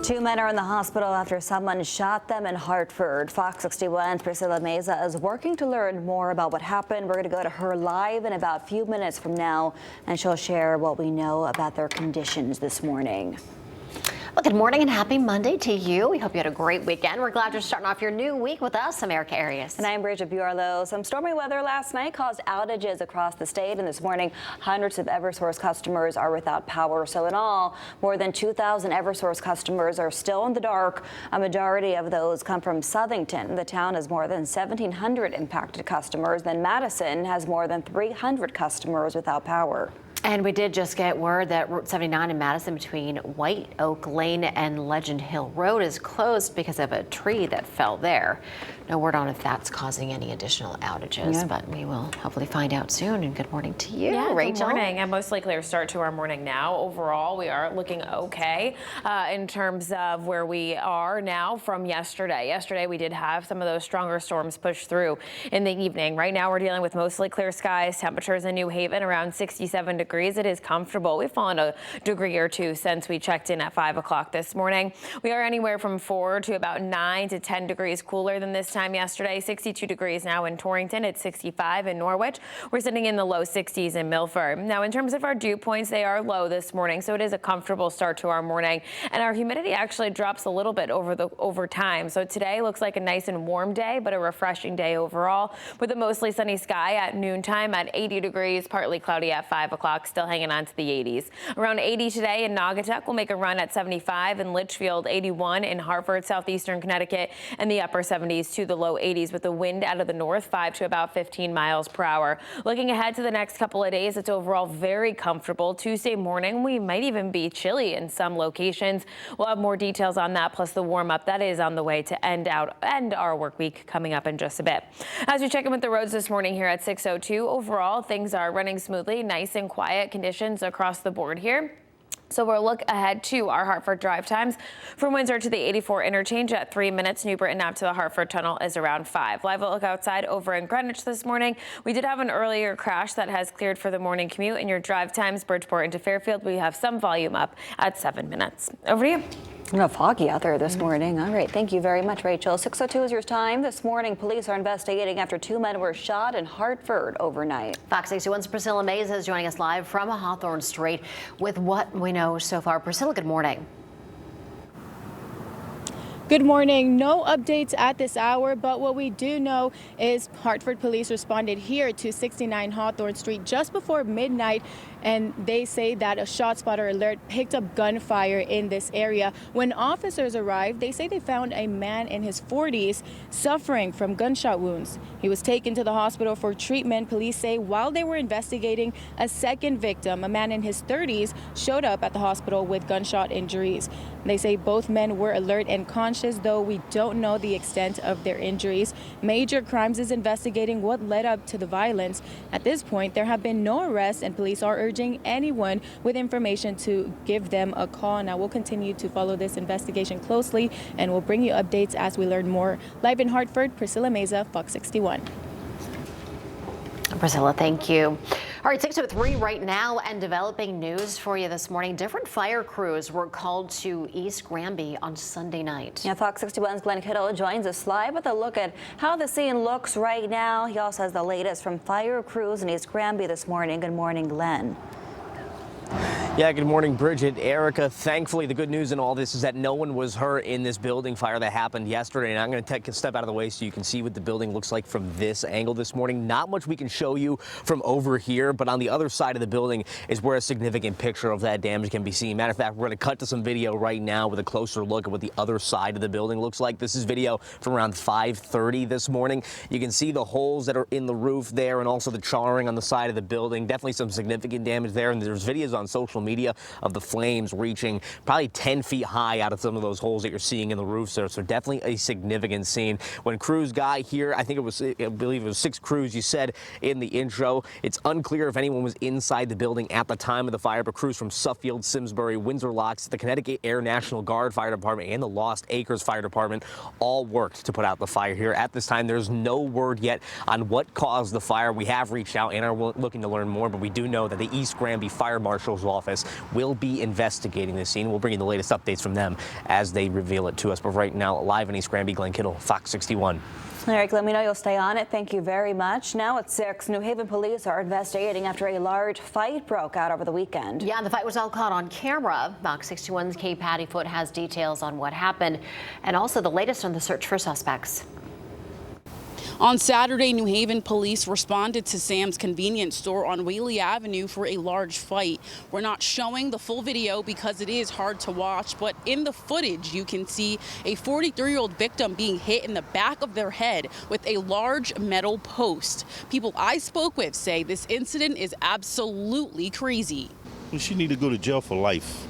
Two men are in the hospital after someone shot them in Hartford. FOX61's Priscilla Meza is working to learn more about what happened. We're going to go to her live in about a few minutes from now, and she'll share what we know about their conditions this morning. Well, good morning and happy Monday to you. We hope you had a great weekend. We're glad you're starting off your new week with us. I'm Erica Arias. And I'm Bridget Buarlo. Some stormy weather last night caused outages across the state, and this morning hundreds of Eversource customers are without power. So in all, more than 2,000 Eversource customers are still in the dark. A majority of those come from Southington. The town has more than 1,700 impacted customers. Then Madison has more than 300 customers without power. And we did just get word that Route 79 in Madison between White Oak Lane and Legend Hill Road is closed because of a tree that fell there. No word on if that's causing any additional outages, but we will hopefully find out soon. And good morning to you, Rachel. Good morning. A mostly clear start to our morning now. Overall, we are looking okay in terms of where we are now from yesterday. Yesterday, we did have some of those stronger storms push through in the evening. Right now, we're dealing with mostly clear skies. Temperatures in New Haven around 67 degrees. It is comfortable. We've fallen a degree or two since we checked in at 5 o'clock this morning. We are anywhere from 4 to about 9 to 10 degrees cooler than this time yesterday. 62 degrees now in Torrington. It's 65 in Norwich. We're sitting in the low 60s in Milford. Now, in terms of our dew points, they are low this morning, so it is a comfortable start to our morning. And our humidity actually drops a little bit over time. So today looks like a nice and warm day, but a refreshing day overall, with a mostly sunny sky at noontime at 80 degrees, partly cloudy at 5 o'clock, still hanging on to the 80s. Around 80 today in Naugatuck. We'll make a run at 75 in Litchfield, 81 in Hartford, southeastern Connecticut, and the upper 70s to the low 80s with the wind out of the north 5 to about 15 miles per hour. Looking ahead to the next couple of days, it's overall very comfortable. Tuesday morning, we might even be chilly in some locations. We'll have more details on that, plus the warm up that is on the way to end our work week coming up in just a bit. As we check in with the roads this morning here at 6:02, overall things are running smoothly, nice and quiet conditions across the board here. So we'll look ahead to our Hartford drive times. From Windsor to the 84 interchange at 3 minutes. New Britain out to the Hartford tunnel is around 5. Live look outside over in Greenwich this morning. We did have an earlier crash that has cleared for the morning commute. In your drive times, Bridgeport into Fairfield, we have some volume up at 7 minutes. Over to you. Foggy out there this morning. All right. Thank you very much, Rachel. 6:02 is your time. This morning, police are investigating after 2 men were shot in Hartford overnight. FOX61's Priscilla Meza is joining us live from Hawthorne Street with what we know so far. Priscilla, good morning. Good morning. No updates at this hour, but what we do know is Hartford police responded here to 69 Hawthorne Street just before midnight, and they say that a shot spotter alert picked up gunfire in this area. When officers arrived, they say they found a man in his 40s suffering from gunshot wounds. He was taken to the hospital for treatment. Police say while they were investigating, a second victim, a man in his 30s, showed up at the hospital with gunshot injuries. They say both men were alert and conscious, though we don't know the extent of their injuries. Major Crimes is investigating what led up to the violence. At this point, there have been no arrests, and police are urging anyone with information to give them a call. Now, we'll continue to follow this investigation closely, and we'll bring you updates as we learn more. Live in Hartford, Priscilla Meza, FOX61. Priscilla, thank you. All right, 6:03 right now, and developing news for you this morning. Different fire crews were called to East Granby on Sunday night. Yeah, FOX61's Glenn Kittle joins us live with a look at how the scene looks right now. He also has the latest from fire crews in East Granby this morning. Good morning, Glenn. Yeah, good morning, Bridget, Erica. Thankfully, the good news in all this is that no one was hurt in this building fire that happened yesterday. And I'm going to take a step out of the way so you can see what the building looks like from this angle this morning. Not much we can show you from over here, but on the other side of the building is where a significant picture of that damage can be seen. Matter of fact, we're going to cut to some video right now with a closer look at what the other side of the building looks like. This is video from around 5:30 this morning. You can see the holes that are in the roof there and also the charring on the side of the building. Definitely some significant damage there. And there's videos on social media of the flames reaching probably 10 feet high out of some of those holes that you're seeing in the roofs there. So definitely a significant scene. When crews got here, I believe it was 6 crews, you said in the intro. It's unclear if anyone was inside the building at the time of the fire, but crews from Suffield, Simsbury, Windsor Locks, the Connecticut Air National Guard Fire Department, and the Lost Acres Fire Department all worked to put out the fire here. At this time, there's no word yet on what caused the fire. We have reached out and are looking to learn more, but we do know that the East Granby Fire Marshal's Office office will be investigating this scene. We'll bring you the latest updates from them as they reveal it to us. But right now, live in East Granby, Glenn Kittle, Fox 61. Eric, let me know you'll stay on it. Thank you very much. Now at 6, New Haven police are investigating after a large fight broke out over the weekend. Yeah, the fight was all caught on camera. Fox 61's Kay Pattyfoot has details on what happened and also the latest on the search for suspects. On Saturday, New Haven police responded to Sam's convenience store on Whaley Avenue for a large fight. We're not showing the full video because it is hard to watch, but in the footage you can see a 43-year-old victim being hit in the back of their head with a large metal post. People I spoke with say this incident is absolutely crazy. She needed to go to jail for life.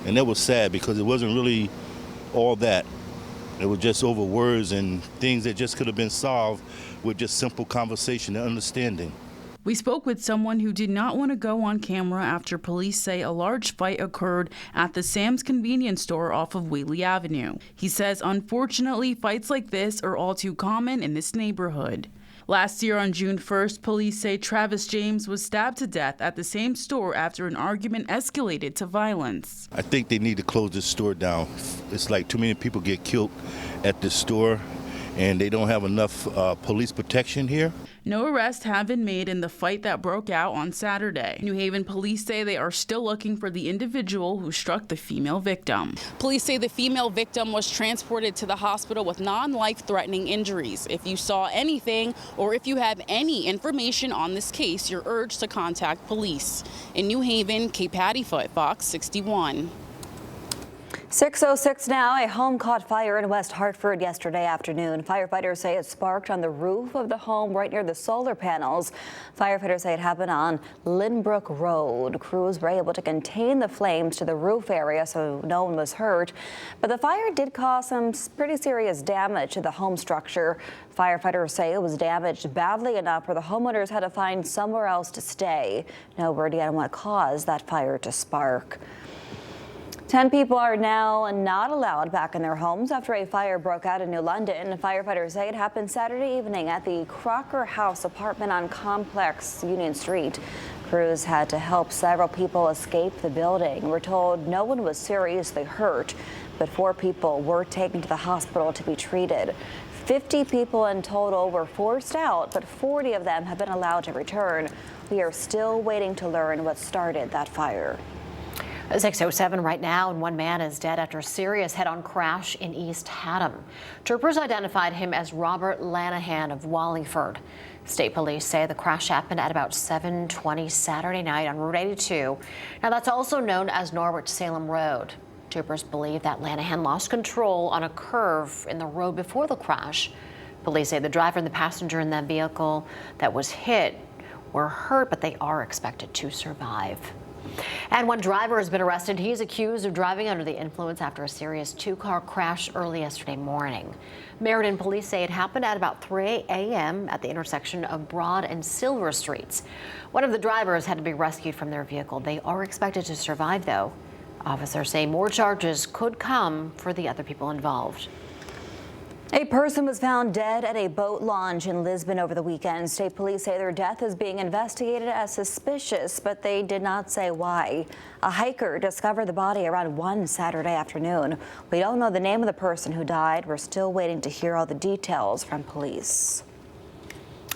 And that was sad because it wasn't really all that. It was just over words and things that just could have been solved with just simple conversation and understanding. We spoke with someone who did not want to go on camera after police say a large fight occurred at the Sam's convenience store off of Whaley Avenue. He says, unfortunately, fights like this are all too common in this neighborhood. Last year on June 1st, police say Travis James was stabbed to death at the same store after an argument escalated to violence. I think they need to close this store down. It's like too many people get killed at this store and they don't have enough police protection here. No arrests have been made in the fight that broke out on Saturday. New Haven police say they are still looking for the individual who struck the female victim. Police say the female victim was transported to the hospital with non-life-threatening injuries. If you saw anything or if you have any information on this case, you're urged to contact police. In New Haven, Kay Pattyfoot, Fox 61. 6:06 now. A home caught fire in West Hartford yesterday afternoon. Firefighters say it sparked on the roof of the home right near the solar panels. Firefighters say it happened on Lynbrook Road. Crews were able to contain the flames to the roof area so no one was hurt. But the fire did cause some pretty serious damage to the home structure. Firefighters say it was damaged badly enough where the homeowners had to find somewhere else to stay. No word yet on what caused that fire to spark. 10 people are now not allowed back in their homes after a fire broke out in New London. Firefighters say it happened Saturday evening at the Crocker House apartment on Complex Union Street. Crews had to help several people escape the building. We're told no one was seriously hurt, but 4 people were taken to the hospital to be treated. 50 people in total were forced out, but 40 of them have been allowed to return. We are still waiting to learn what started that fire. 6:07 right now, and one man is dead after a serious head-on crash in East Headon. Troopers identified him as Robert Lanahan of Wallingford. State police say the crash happened at about 7:20 Saturday night on Route 82. Now that's also known as Norwich-Salem Road. Troopers believe that Lanahan lost control on a curve in the road before the crash. Police say the driver and the passenger in that vehicle that was hit were hurt, but they are expected to survive. And one driver has been arrested. He's accused of driving under the influence after a serious 2-car crash early yesterday morning. Meriden police say it happened at about 3 a.m. at the intersection of Broad and Silver Streets. One of the drivers had to be rescued from their vehicle. They are expected to survive, though. Officers say more charges could come for the other people involved. A person was found dead at a boat launch in Lisbon over the weekend. State police say their death is being investigated as suspicious, but they did not say why. A hiker discovered the body around 1 Saturday afternoon. We don't know the name of the person who died. We're still waiting to hear all the details from police.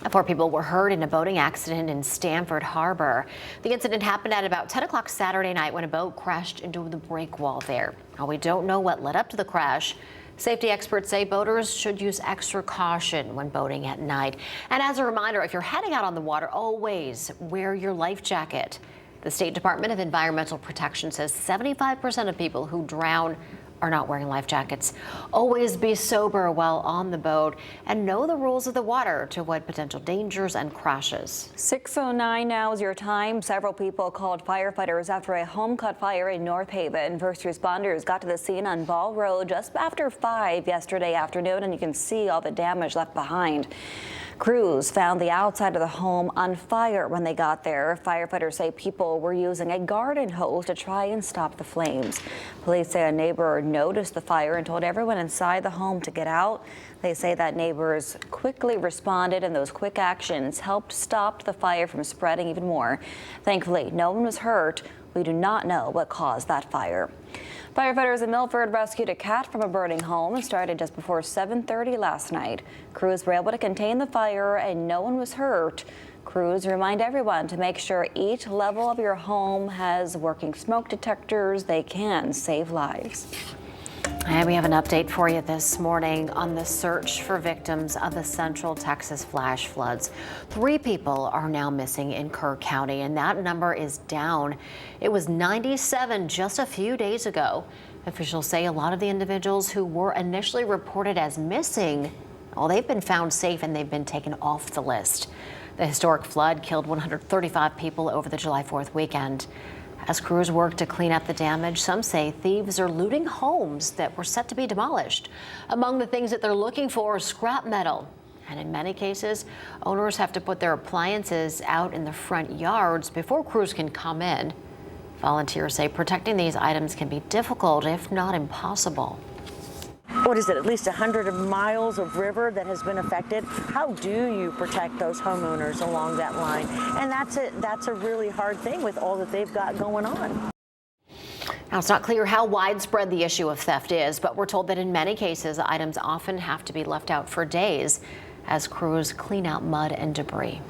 4 people were hurt in a boating accident in Stamford Harbor. The incident happened at about 10 o'clock Saturday night when a boat crashed into the break wall there. Now, we don't know what led up to the crash. Safety experts say boaters should use extra caution when boating at night. And as a reminder, if you're heading out on the water, always wear your life jacket. The State Department of Environmental Protection says 75% of people who drown are not wearing life jackets. Always be sober while on the boat and know the rules of the water to avoid potential dangers and crashes. 6:09 now is your time. Several people called firefighters after a home caught fire in North Haven. First responders got to the scene on Ball Road just after 5 yesterday afternoon, and you can see all the damage left behind. Crews found the outside of the home on fire when they got there. Firefighters say people were using a garden hose to try and stop the flames. Police say a neighbor noticed the fire and told everyone inside the home to get out. They say that neighbors quickly responded, and those quick actions helped stop the fire from spreading even more. Thankfully, no one was hurt. We do not know what caused that fire. Firefighters in Milford rescued a cat from a burning home and started just before 7:30 last night. Crews were able to contain the fire and no one was hurt. Crews remind everyone to make sure each level of your home has working smoke detectors. They can save lives. And we have an update for you this morning on the search for victims of the Central Texas flash floods. 3 people are now missing in Kerr County, and that number is down. It was 97 just a few days ago. Officials say a lot of the individuals who were initially reported as missing, well, they've been found safe and they've been taken off the list. The historic flood killed 135 people over the July 4th weekend. As crews work to clean up the damage, some say thieves are looting homes that were set to be demolished. Among the things that they're looking for is scrap metal. And in many cases, owners have to put their appliances out in the front yards before crews can come in. Volunteers say protecting these items can be difficult, if not impossible. What is it, at least 100 miles of river that has been affected? How do you protect those homeowners along that line? And that's a really hard thing with all that they've got going on. Now, it's not clear how widespread the issue of theft is, but we're told that in many cases, items often have to be left out for days as crews clean out mud and debris.